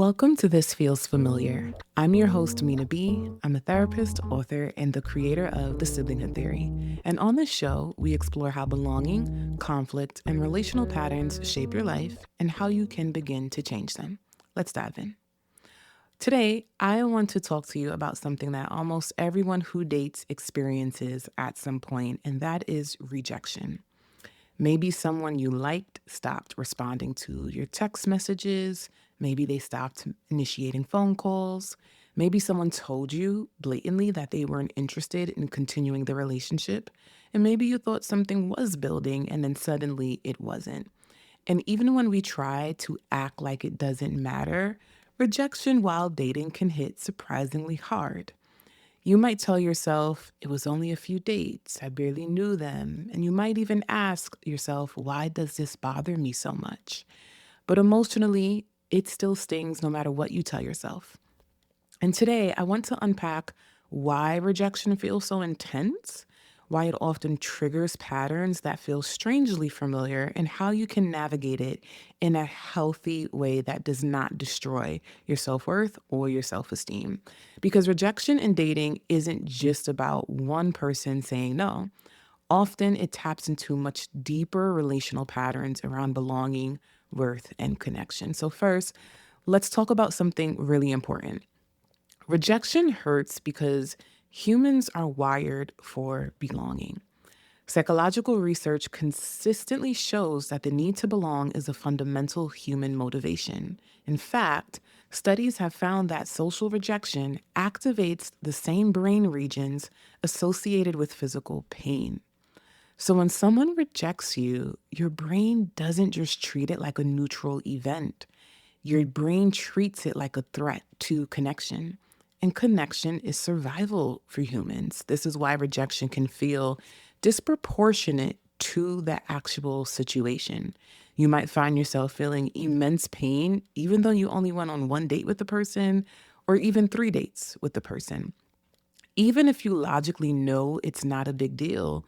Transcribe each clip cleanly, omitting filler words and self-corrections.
Welcome to This Feels Familiar. I'm your host, Minaa B. I'm a therapist, author, and the creator of The Siblinghood Theory. And on this show, we explore how belonging, conflict, and relational patterns shape your life and how you can begin to change them. Let's dive in. Today, I want to talk to you about something that almost everyone who dates experiences at some point, and that is rejection. Maybe someone you liked stopped responding to your text messages. Maybe they stopped initiating phone calls. Maybe someone told you blatantly that they weren't interested in continuing the relationship. And maybe you thought something was building and then suddenly it wasn't. And even when we try to act like it doesn't matter, rejection while dating can hit surprisingly hard. You might tell yourself, it was only a few dates, I barely knew them. And you might even ask yourself, why does this bother me so much? But emotionally, it still stings no matter what you tell yourself. And today, I want to unpack why rejection feels so intense, why it often triggers patterns that feel strangely familiar, and how you can navigate it in a healthy way that does not destroy your self worth or your self esteem. Because rejection in dating isn't just about one person saying no. Often it taps into much deeper relational patterns around belonging, worth, and connection. So, first, let's talk about something really important. Rejection hurts because humans are wired for belonging. Psychological research consistently shows that the need to belong is a fundamental human motivation. In fact, studies have found that social rejection activates the same brain regions associated with physical pain. So when someone rejects you, your brain doesn't just treat it like a neutral event. Your brain treats it like a threat to connection. And connection is survival for humans. This is why rejection can feel disproportionate to the actual situation. You might find yourself feeling immense pain, even though you only went on one date with the person or even three dates with the person. Even if you logically know it's not a big deal,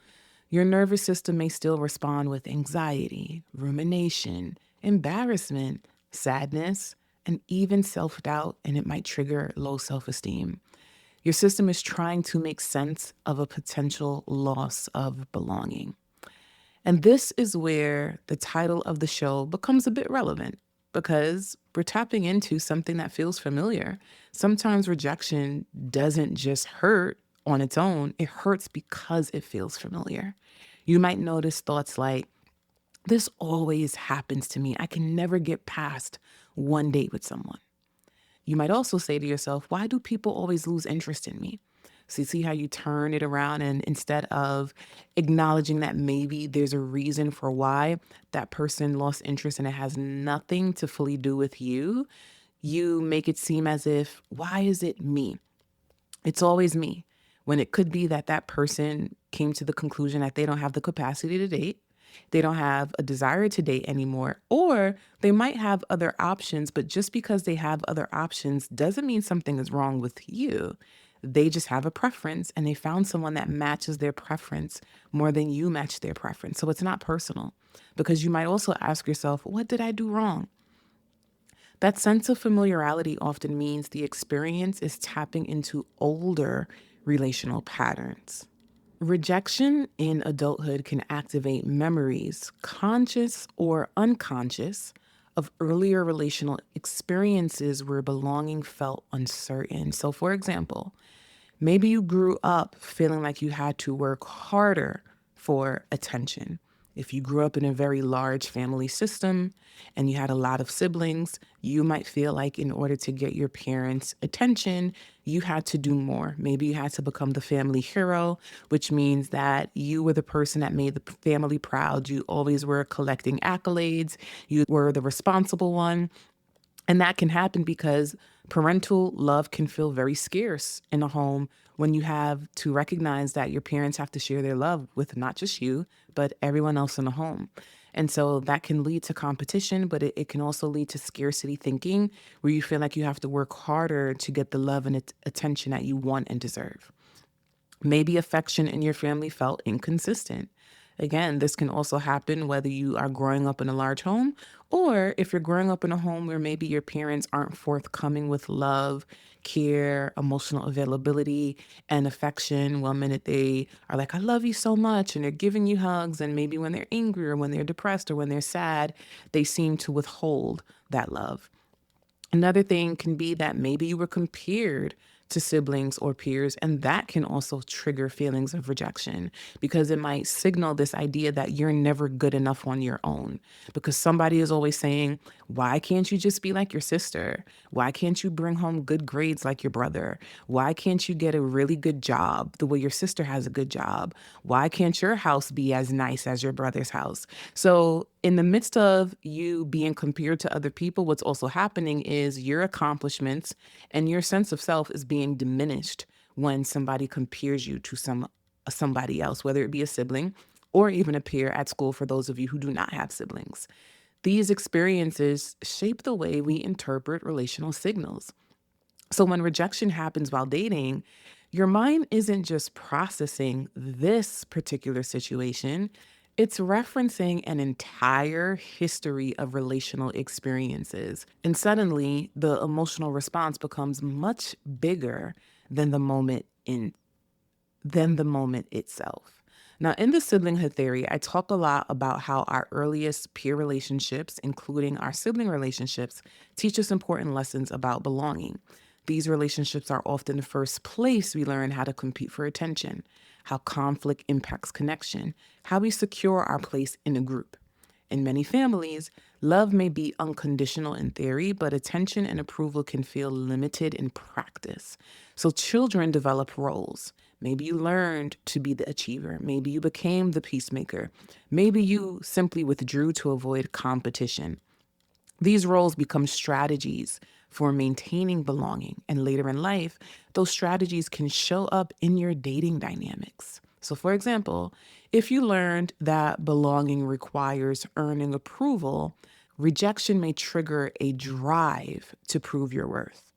your nervous system may still respond with anxiety, rumination, embarrassment, sadness, and even self doubt, and it might trigger low self esteem. Your system is trying to make sense of a potential loss of belonging. And this is where the title of the show becomes a bit relevant because we're tapping into something that feels familiar. Sometimes rejection doesn't just hurt on its own, it hurts because it feels familiar. You might notice thoughts like, this always happens to me. I can never get past one date with someone. You might also say to yourself, why do people always lose interest in me? So you see how you turn it around, and instead of acknowledging that maybe there's a reason for why that person lost interest and it has nothing to fully do with you, you make it seem as if, why is it me? It's always me. When it could be that that person came to the conclusion that they don't have the capacity to date, they don't have a desire to date anymore, or they might have other options, but just because they have other options doesn't mean something is wrong with you. They just have a preference and they found someone that matches their preference more than you match their preference. So it's not personal because you might also ask yourself, what did I do wrong? That sense of familiarity often means the experience is tapping into older relational patterns. Rejection in adulthood can activate memories, conscious or unconscious, of earlier relational experiences where belonging felt uncertain. So, for example, maybe you grew up feeling like you had to work harder for attention. If you grew up in a very large family system and you had a lot of siblings, you might feel like in order to get your parents' attention, you had to do more. Maybe you had to become the family hero, which means that you were the person that made the family proud. You always were collecting accolades, you were the responsible one. And that can happen because parental love can feel very scarce in a home when you have to recognize that your parents have to share their love with not just you, but everyone else in the home. And so that can lead to competition, but it can also lead to scarcity thinking where you feel like you have to work harder to get the love and attention that you want and deserve. Maybe affection in your family felt inconsistent. Again, this can also happen whether you are growing up in a large home or if you're growing up in a home where maybe your parents aren't forthcoming with love, care, emotional availability, and affection. One minute they are like, I love you so much, and they're giving you hugs. And maybe when they're angry or when they're depressed or when they're sad, they seem to withhold that love. Another thing can be that maybe you were compared to siblings or peers, and that can also trigger feelings of rejection because it might signal this idea that you're never good enough on your own. Because somebody is always saying, why can't you just be like your sister? Why can't you bring home good grades like your brother? Why can't you get a really good job the way your sister has a good job? Why can't your house be as nice as your brother's house? So, in the midst of you being compared to other people, what's also happening is your accomplishments and your sense of self is being diminished when somebody compares you to somebody else, whether it be a sibling or even a peer at school for those of you who do not have siblings. These experiences shape the way we interpret relational signals. So when rejection happens while dating, your mind isn't just processing this particular situation, it's referencing an entire history of relational experiences. And suddenly, the emotional response becomes much bigger than the moment in than the moment itself. Now, in the siblinghood theory, I talk a lot about how our earliest peer relationships, including our sibling relationships, teach us important lessons about belonging. These relationships are often the first place we learn how to compete for attention, how conflict impacts connection, how we secure our place in a group. In many families, love may be unconditional in theory, but attention and approval can feel limited in practice. So children develop roles. Maybe you learned to be the achiever. Maybe you became the peacemaker. Maybe you simply withdrew to avoid competition. These roles become strategies for maintaining belonging. And later in life, those strategies can show up in your dating dynamics. So, for example, if you learned that belonging requires earning approval, rejection may trigger a drive to prove your worth.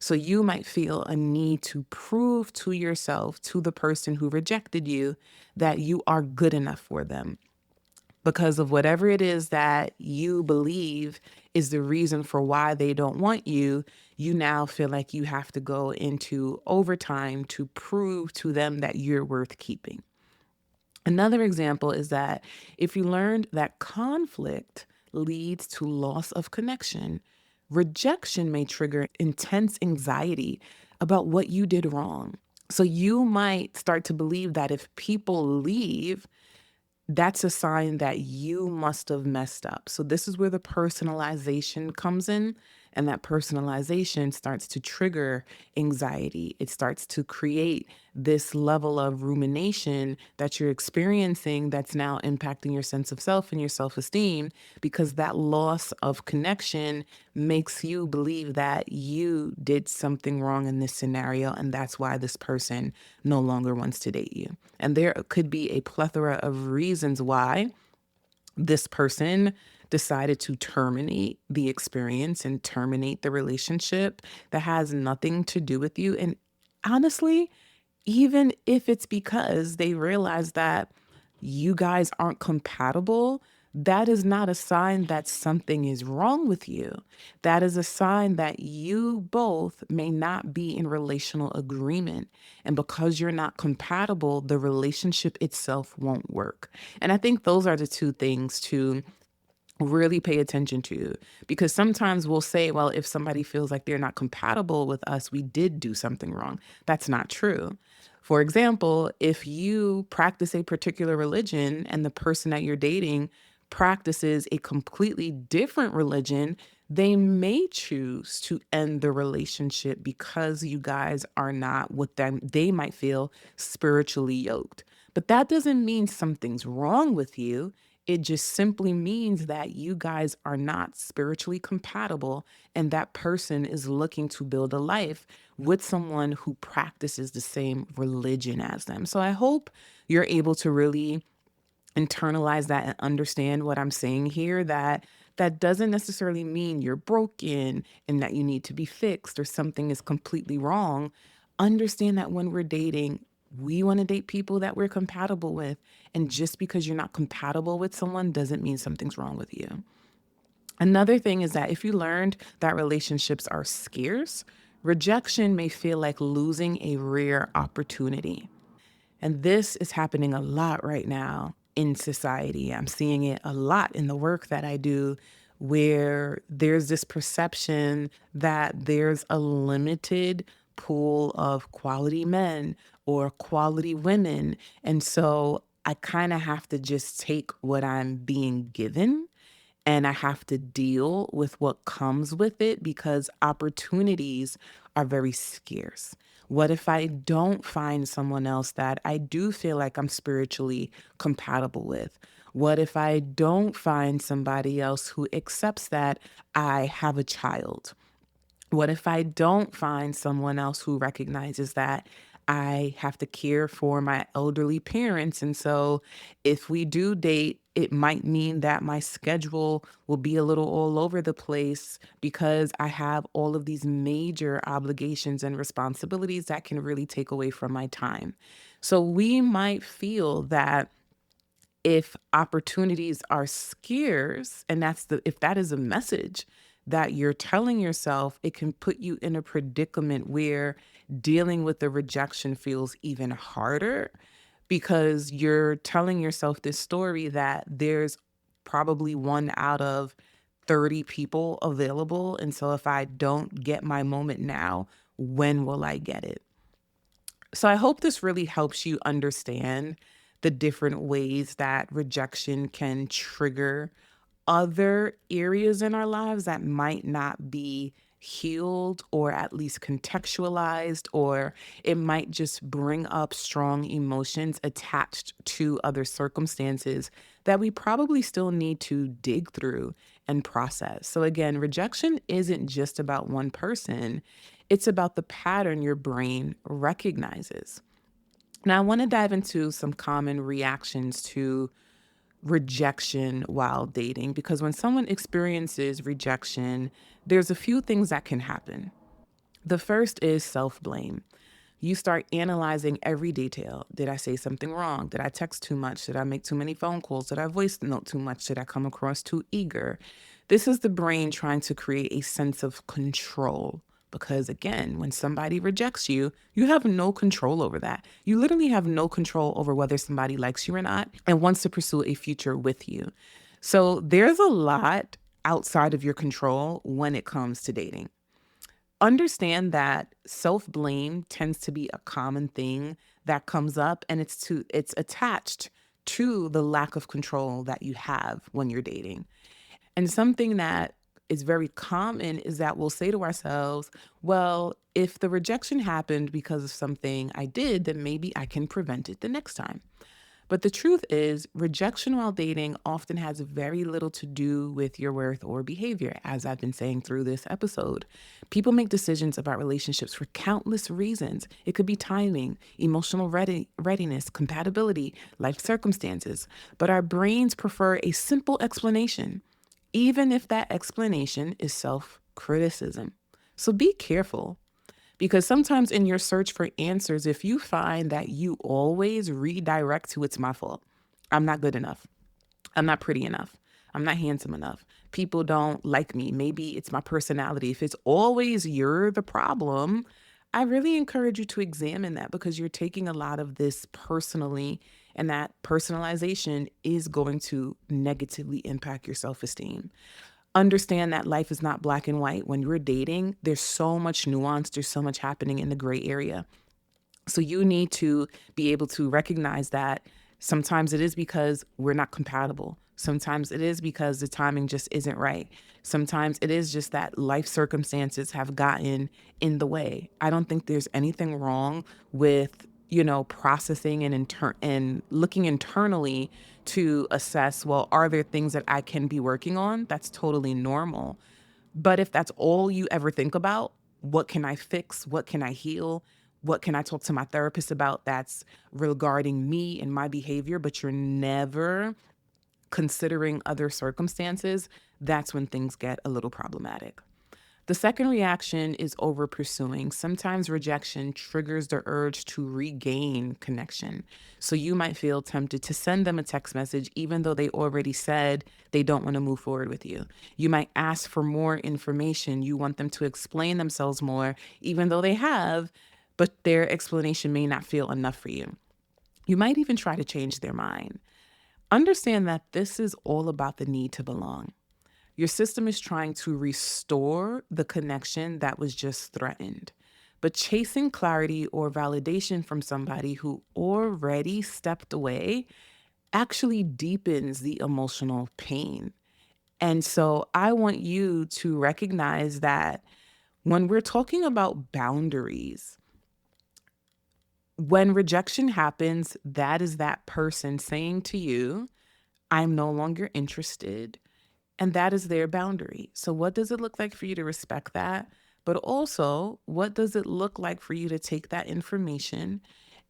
So, you might feel a need to prove to yourself, to the person who rejected you, that you are good enough for them because of whatever it is that you believe is the reason for why they don't want you, you now feel like you have to go into overtime to prove to them that you're worth keeping. Another example is that if you learned that conflict leads to loss of connection, rejection may trigger intense anxiety about what you did wrong. So you might start to believe that if people leave, that's a sign that you must have messed up. So this is where the personalization comes in, and that personalization starts to trigger anxiety. It starts to create this level of rumination that you're experiencing that's now impacting your sense of self and your self-esteem because that loss of connection makes you believe that you did something wrong in this scenario and that's why this person no longer wants to date you. And there could be a plethora of reasons why this person decided to terminate the experience and terminate the relationship that has nothing to do with you. And honestly, even if it's because they realize that you guys aren't compatible, that is not a sign that something is wrong with you. That is a sign that you both may not be in relational agreement. And because you're not compatible, the relationship itself won't work. And I think those are the two things to really pay attention to because sometimes we'll say, well, if somebody feels like they're not compatible with us, we did do something wrong. That's not true. For example, if you practice a particular religion and the person that you're dating practices a completely different religion, they may choose to end the relationship because you guys are not what them they might feel spiritually yoked. But that doesn't mean something's wrong with you. It just simply means that you guys are not spiritually compatible, and that person is looking to build a life with someone who practices the same religion as them. So I hope you're able to really internalize that and understand what I'm saying here that that doesn't necessarily mean you're broken and that you need to be fixed or something is completely wrong. Understand that when we're dating, We want to date people that we're compatible with. And just because you're not compatible with someone doesn't mean something's wrong with you. Another thing is that if you learned that relationships are scarce, rejection may feel like losing a rare opportunity. And this is happening a lot right now in society. I'm seeing it a lot in the work that I do, where there's this perception that there's a limited pool of quality men or quality women. And so I kind of have to just take what I'm being given and I have to deal with what comes with it because opportunities are very scarce. What if I don't find someone else that I do feel like I'm spiritually compatible with? What if I don't find somebody else who accepts that I have a child? What if I don't find someone else who recognizes that I have to care for my elderly parents? And so if we do date, it might mean that my schedule will be a little all over the place because I have all of these major obligations and responsibilities that can really take away from my time. So we might feel that if opportunities are scarce, and if that is a message that you're telling yourself, it can put you in a predicament where dealing with the rejection feels even harder because you're telling yourself this story that there's probably one out of 30 people available. And so if I don't get my moment now, when will I get it? So I hope this really helps you understand the different ways that rejection can trigger other areas in our lives that might not be healed or at least contextualized, or it might just bring up strong emotions attached to other circumstances that we probably still need to dig through and process. So, again, rejection isn't just about one person, it's about the pattern your brain recognizes. Now, I want to dive into some common reactions to rejection while dating because when someone experiences rejection, there's a few things that can happen. The first is self blame. You start analyzing every detail. Did I say something wrong? Did I text too much? Did I make too many phone calls? Did I voice note too much? Did I come across too eager? This is the brain trying to create a sense of control. Because again, when somebody rejects you, you have no control over that. You literally have no control over whether somebody likes you or not and wants to pursue a future with you. So there's a lot outside of your control when it comes to dating. Understand that self-blame tends to be a common thing that comes up and it's attached to the lack of control that you have when you're dating. And something that is very common is that we'll say to ourselves, well, if the rejection happened because of something I did, then maybe I can prevent it the next time. But the truth is, rejection while dating often has very little to do with your worth or behavior, as I've been saying through this episode. People make decisions about relationships for countless reasons. It could be timing, emotional readiness, compatibility, life circumstances. But our brains prefer a simple explanation, even if that explanation is self criticism. So be careful. Because sometimes in your search for answers, if you find that you always redirect to it's my fault, I'm not good enough, I'm not pretty enough, I'm not handsome enough, people don't like me, maybe it's my personality. If it's always you're the problem, I really encourage you to examine that because you're taking a lot of this personally, and that personalization is going to negatively impact your self esteem. Understand that life is not black and white. When you're dating, there's so much nuance, there's so much happening in the gray area. So you need to be able to recognize that sometimes it is because we're not compatible. Sometimes it is because the timing just isn't right. Sometimes it is just that life circumstances have gotten in the way. I don't think there's anything wrong with, processing and looking internally to assess, well, are there things that I can be working on? That's totally normal. But if that's all you ever think about, what can I fix? What can I heal? What can I talk to my therapist about that's regarding me and my behavior, but you're never considering other circumstances, that's when things get a little problematic. The second reaction is over pursuing. Sometimes rejection triggers the urge to regain connection. So you might feel tempted to send them a text message, even though they already said they don't want to move forward with you. You might ask for more information. You want them to explain themselves more, even though they have, but their explanation may not feel enough for you. You might even try to change their mind. Understand that this is all about the need to belong. Your system is trying to restore the connection that was just threatened. But chasing clarity or validation from somebody who already stepped away actually deepens the emotional pain. And so I want you to recognize that when we're talking about boundaries, when rejection happens, that is that person saying to you, I'm no longer interested. And that is their boundary. So, what does it look like for you to respect that? But also, what does it look like for you to take that information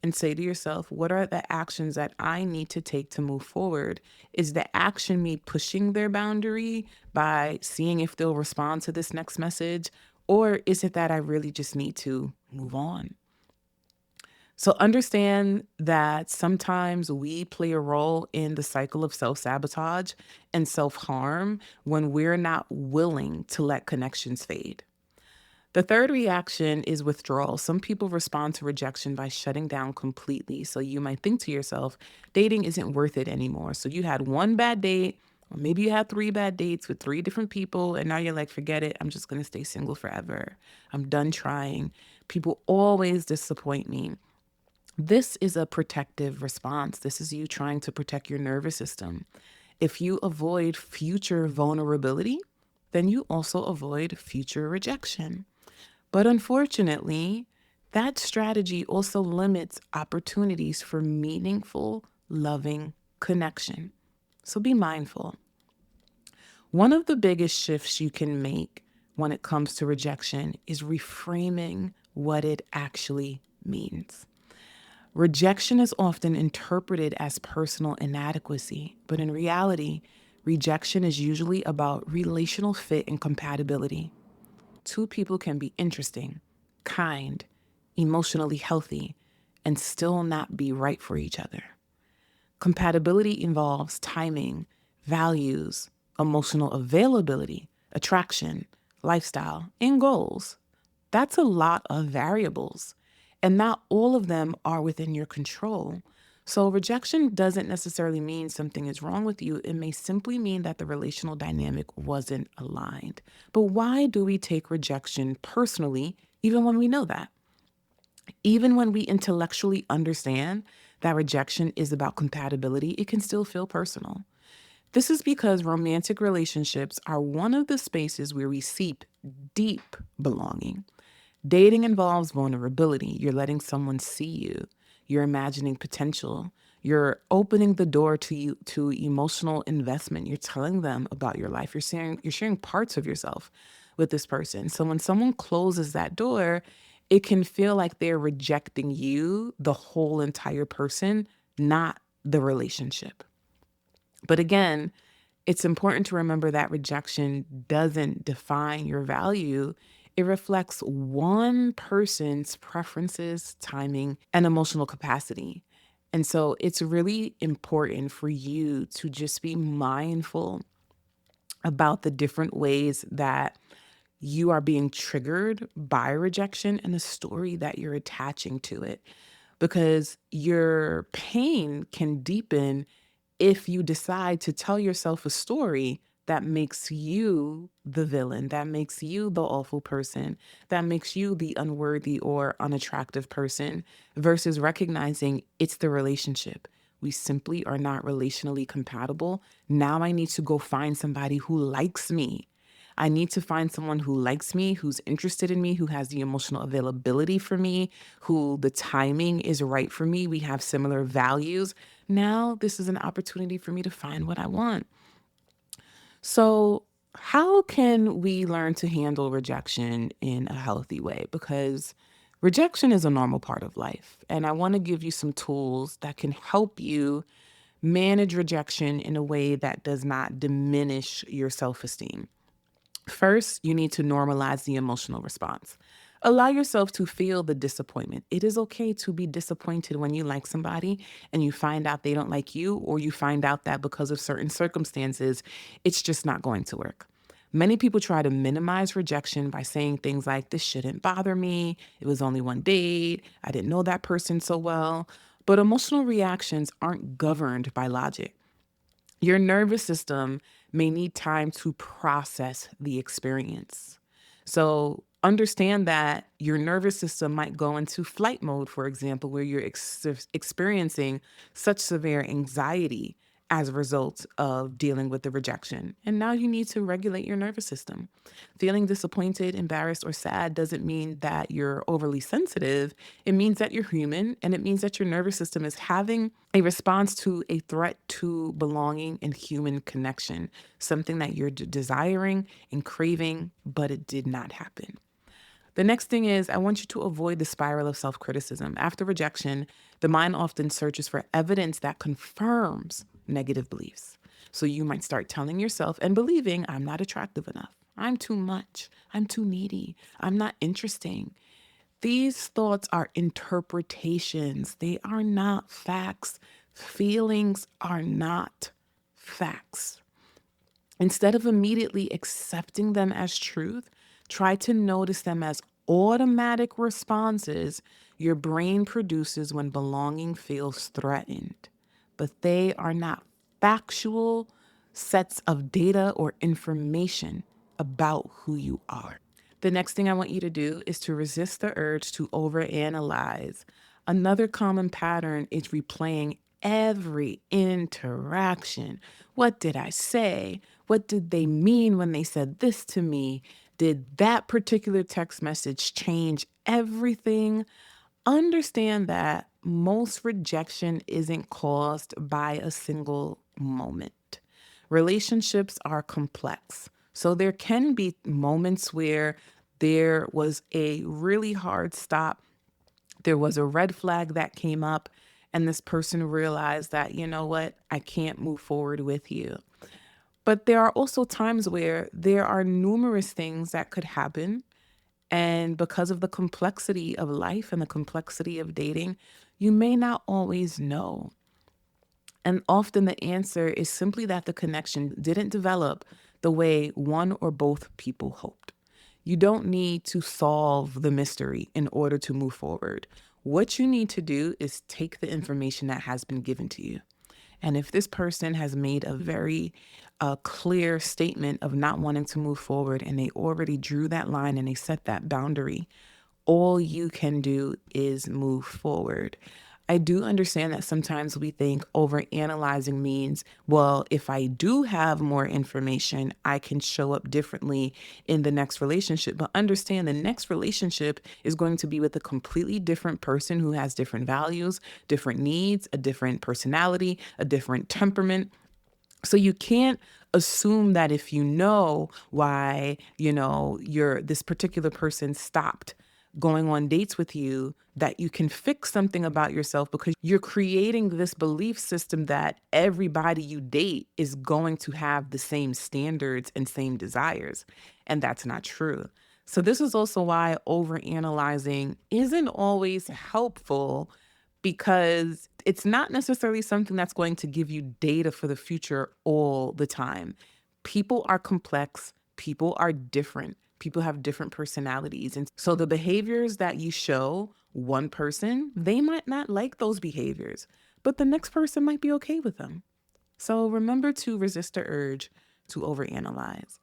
and say to yourself, what are the actions that I need to take to move forward? Is the action me pushing their boundary by seeing if they'll respond to this next message? Or is it that I really just need to move on? So understand that sometimes we play a role in the cycle of self-sabotage and self-harm when we're not willing to let connections fade. The third reaction is withdrawal. Some people respond to rejection by shutting down completely. So you might think to yourself, dating isn't worth it anymore. So you had one bad date, or maybe you had three bad dates with three different people, and now you're like, forget it. I'm just going to stay single forever. I'm done trying. People always disappoint me. This is a protective response. This is you trying to protect your nervous system. If you avoid future vulnerability, then you also avoid future rejection. But unfortunately, that strategy also limits opportunities for meaningful, loving connection. So be mindful. One of the biggest shifts you can make when it comes to rejection is reframing what it actually means. Rejection is often interpreted as personal inadequacy, but in reality, rejection is usually about relational fit and compatibility. Two people can be interesting, kind, emotionally healthy, and still not be right for each other. Compatibility involves timing, values, emotional availability, attraction, lifestyle, and goals. That's a lot of variables, and not all of them are within your control. So, rejection doesn't necessarily mean something is wrong with you. It may simply mean that the relational dynamic wasn't aligned. But why do we take rejection personally, even when we know that? Even when we intellectually understand that rejection is about compatibility, it can still feel personal. This is because romantic relationships are one of the spaces where we seek deep belonging. Dating involves vulnerability. You're letting someone see you. You're imagining potential. You're opening the door to you to emotional investment. You're telling them about your life. You're sharing parts of yourself with this person. So when someone closes that door, it can feel like they're rejecting you, the whole entire person, not the relationship. But again, it's important to remember that rejection doesn't define your value. It reflects one person's preferences, timing, and emotional capacity. And so it's really important for you to just be mindful about the different ways that you are being triggered by rejection and the story that you're attaching to it. Because your pain can deepen if you decide to tell yourself a story that makes you the villain, that makes you the awful person, that makes you the unworthy or unattractive person, versus recognizing it's the relationship. We simply are not relationally compatible. Now I need to go find somebody who likes me. I need to find someone who likes me, who's interested in me, who has the emotional availability for me, who the timing is right for me. We have similar values. Now, this is an opportunity for me to find what I want. So, how can we learn to handle rejection in a healthy way? Because rejection is a normal part of life. And I want to give you some tools that can help you manage rejection in a way that does not diminish your self esteem. First, you need to normalize the emotional response. Allow yourself to feel the disappointment. It is okay to be disappointed when you like somebody and you find out they don't like you, or you find out that because of certain circumstances, it's just not going to work. Many people try to minimize rejection by saying things like, this shouldn't bother me. It was only one date. I didn't know that person so well. But emotional reactions aren't governed by logic. Your nervous system may need time to process the experience. So understand that your nervous system might go into flight mode, for example, where you're experiencing such severe anxiety as a result of dealing with the rejection. And now you need to regulate your nervous system. Feeling disappointed, embarrassed, or sad doesn't mean that you're overly sensitive. It means that you're human, and it means that your nervous system is having a response to a threat to belonging and human connection, something that you're desiring and craving, but it did not happen. The next thing is, I want you to avoid the spiral of self criticism. After rejection, the mind often searches for evidence that confirms negative beliefs. So you might start telling yourself and believing, I'm not attractive enough. I'm too much. I'm too needy. I'm not interesting. These thoughts are interpretations, they are not facts. Feelings are not facts. Instead of immediately accepting them as truth, try to notice them as automatic responses your brain produces when belonging feels threatened. But they are not factual sets of data or information about who you are. The next thing I want you to do is to resist the urge to overanalyze. Another common pattern is replaying every interaction. What did I say? What did they mean when they said this to me? Did that particular text message change everything? Understand that most rejection isn't caused by a single moment. Relationships are complex. So there can be moments where there was a really hard stop, there was a red flag that came up, and this person realized that, you know what, I can't move forward with you. But there are also times where there are numerous things that could happen. And because of the complexity of life and the complexity of dating, you may not always know. And often the answer is simply that the connection didn't develop the way one or both people hoped. You don't need to solve the mystery in order to move forward. What you need to do is take the information that has been given to you. And if this person has made a very clear statement of not wanting to move forward, and they already drew that line and they set that boundary, all you can do is move forward. I do understand that sometimes we think overanalyzing means, well, if I do have more information, I can show up differently in the next relationship. But understand the next relationship is going to be with a completely different person who has different values, different needs, a different personality, a different temperament. So you can't assume that if you know why, this particular person stopped going on dates with you, that you can fix something about yourself, because you're creating this belief system that everybody you date is going to have the same standards and same desires. And that's not true. So this is also why overanalyzing isn't always helpful, because it's not necessarily something that's going to give you data for the future all the time. People are complex, people are different, people have different personalities. And so the behaviors that you show one person, they might not like those behaviors, but the next person might be okay with them. So remember to resist the urge to overanalyze.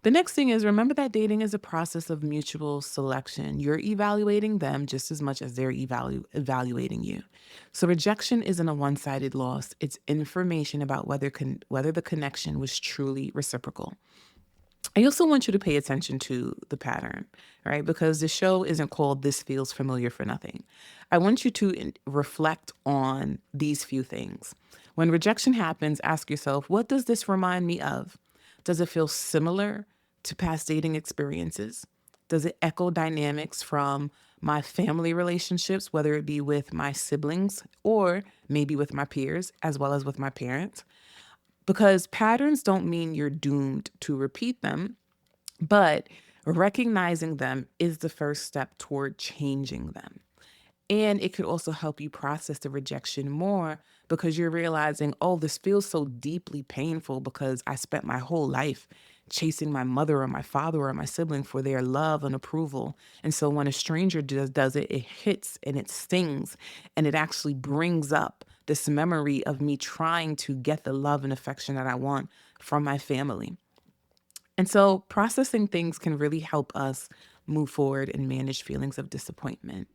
The next thing is, remember that dating is a process of mutual selection. You're evaluating them just as much as they're evaluating you. So rejection isn't a one-sided loss. It's information about whether the connection was truly reciprocal. I also want you to pay attention to the pattern, right? Because the show isn't called This Feels Familiar for nothing. I want you to reflect on these few things. When rejection happens, ask yourself, what does this remind me of? Does it feel similar to past dating experiences? Does it echo dynamics from my family relationships, whether it be with my siblings or maybe with my peers, as well as with my parents? Because patterns don't mean you're doomed to repeat them. But recognizing them is the first step toward changing them. And it could also help you process the rejection more because you're realizing, oh, this feels so deeply painful because I spent my whole life chasing my mother or my father or my sibling for their love and approval. And so when a stranger does it, it hits and it stings and it actually brings up this memory of me trying to get the love and affection that I want from my family. And so processing things can really help us move forward and manage feelings of disappointment.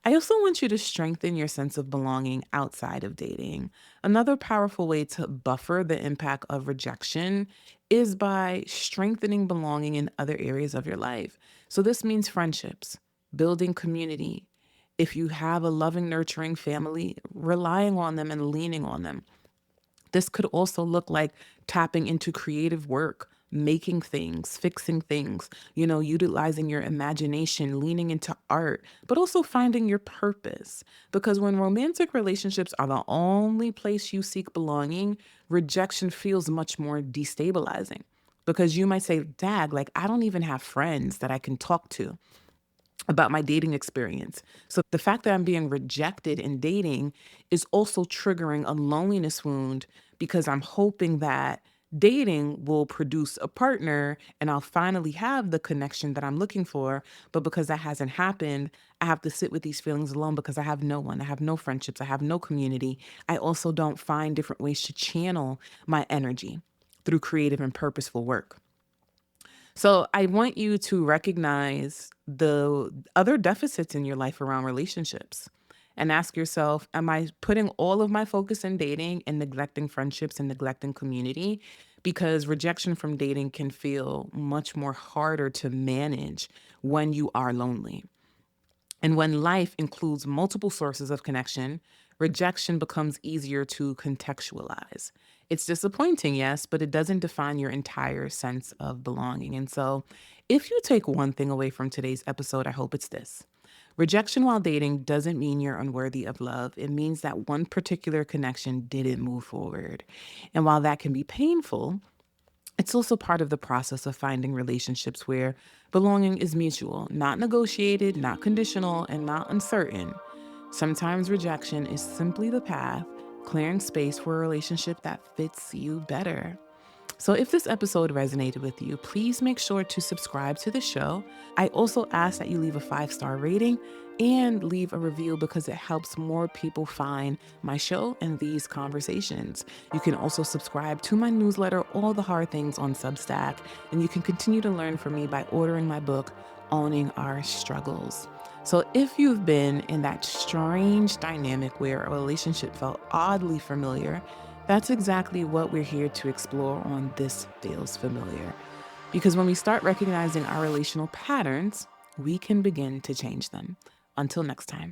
I also want you to strengthen your sense of belonging outside of dating. Another powerful way to buffer the impact of rejection is by strengthening belonging in other areas of your life. So this means friendships, building community. If you have a loving, nurturing family, relying on them and leaning on them. This could also look like tapping into creative work, making things, fixing things, utilizing your imagination, leaning into art, but also finding your purpose. Because when romantic relationships are the only place you seek belonging, rejection feels much more destabilizing. Because you might say, Dag, like, I don't even have friends that I can talk to about my dating experience. So the fact that I'm being rejected in dating is also triggering a loneliness wound because I'm hoping that dating will produce a partner and I'll finally have the connection that I'm looking for. But because that hasn't happened, I have to sit with these feelings alone because I have no one. I have no friendships. I have no community. I also don't find different ways to channel my energy through creative and purposeful work. So I want you to recognize the other deficits in your life around relationships and ask yourself, am I putting all of my focus in dating and neglecting friendships and neglecting community? Because rejection from dating can feel much more harder to manage when you are lonely. And when life includes multiple sources of connection, rejection becomes easier to contextualize. It's disappointing, yes, but it doesn't define your entire sense of belonging. And so, if you take one thing away from today's episode, I hope it's this. Rejection while dating doesn't mean you're unworthy of love. It means that one particular connection didn't move forward. And while that can be painful, it's also part of the process of finding relationships where belonging is mutual, not negotiated, not conditional, and not uncertain. Sometimes rejection is simply the path, clearing space for a relationship that fits you better. So, if this episode resonated with you, please make sure to subscribe to the show. I also ask that you leave a 5-star rating and leave a review because it helps more people find my show and these conversations. You can also subscribe to my newsletter, All the Hard Things, on Substack, and you can continue to learn from me by ordering my book, Owning Our Struggles. So, if you've been in that strange dynamic where a relationship felt oddly familiar, that's exactly what we're here to explore on This Feels Familiar. Because when we start recognizing our relational patterns, we can begin to change them. Until next time.